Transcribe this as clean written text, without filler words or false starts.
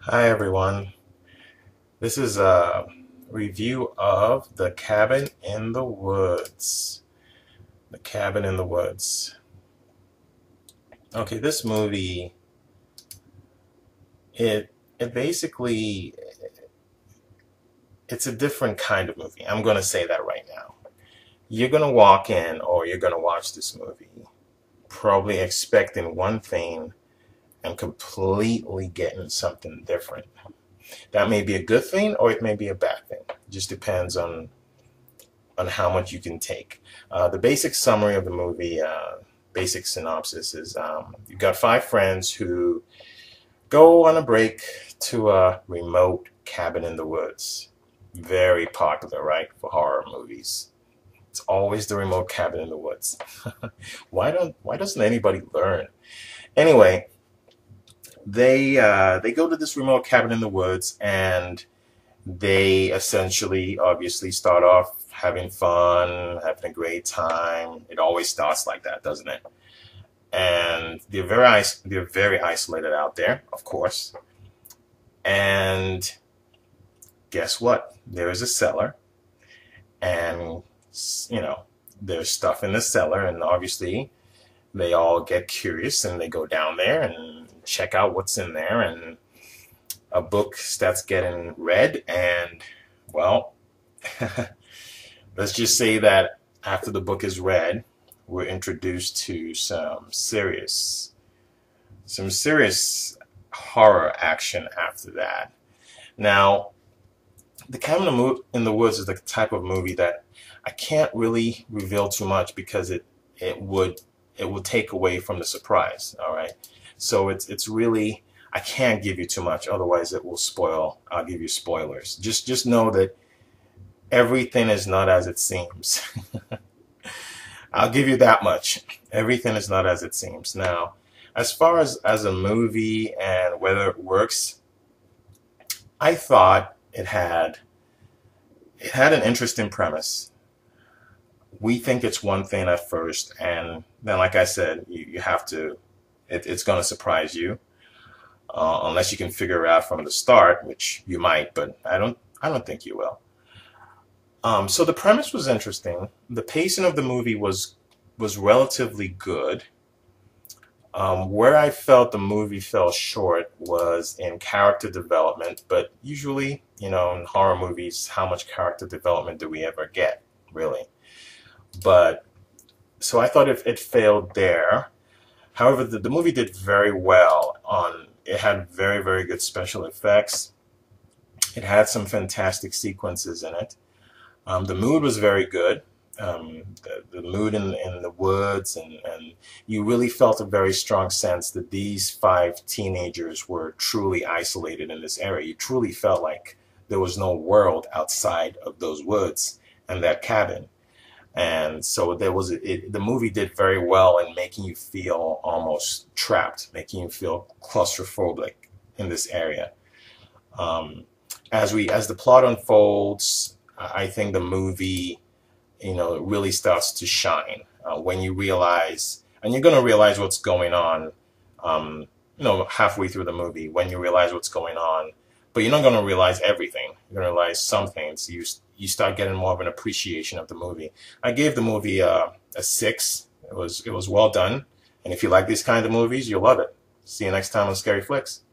Hi everyone. This is a review of The Cabin in the Woods. The Cabin in the Woods. Okay, this movie it basically it's a different kind of movie. I'm going to say that right now. You're going to walk in or you're going to watch this movie probably expecting one thing and completely getting something different. That may be a good thing or it may be a bad thing. It just depends on how much you can take. The basic summary of the movie, basic synopsis is you've got five friends who go on a break to a remote cabin in the woods. Very popular, right, for horror movies. It's always the remote cabin in the woods. Why doesn't anybody learn? Anyway, they go to this remote cabin in the woods and they essentially obviously start off having fun, having a great time. It always starts like that, doesn't it? And they're very isolated out there, of course. And guess what? There is a cellar, and there's stuff in the cellar, and obviously they all get curious and they go down there and check out what's in there, and a book starts getting read, and well, let's just say that after the book is read, we're introduced to some serious horror action after that. Now, The Cabin in the Woods is the type of movie that I can't really reveal too much because it would take away from the surprise. All right, so it's really, I can't give you too much, otherwise it will spoil. I'll give you spoilers. Just know that everything is not as it seems. I'll give you that much. Everything is not as it seems. Now, as far as a movie and whether it works, I thought it had an interesting premise. We think it's one thing at first, and then, like I said, you have to. It's going to surprise you, unless you can figure it out from the start, which you might, but I don't think you will. So the premise was interesting. The pacing of the movie was relatively good. Where I felt the movie fell short was in character development, but usually, in horror movies, how much character development do we ever get, really? But so I thought it failed there. However, the movie did very well on. It had very, very good special effects. It had some fantastic sequences in it. The mood was very good. The mood in the woods, and you really felt a very strong sense that these five teenagers were truly isolated in this area. You truly felt like there was no world outside of those woods and that cabin. And so the movie did very well in making you feel almost trapped, making you feel claustrophobic in this area. Um, as the plot unfolds, I think the movie, really starts to shine when you realize, and you're going to realize what's going on, halfway through the movie when you realize what's going on, but you're not going to realize everything. You're going to realize some things. You start getting more of an appreciation of the movie. I gave the movie a 6. It was well done, and if you like these kind of movies, you'll love it. See you next time on Scary Flicks.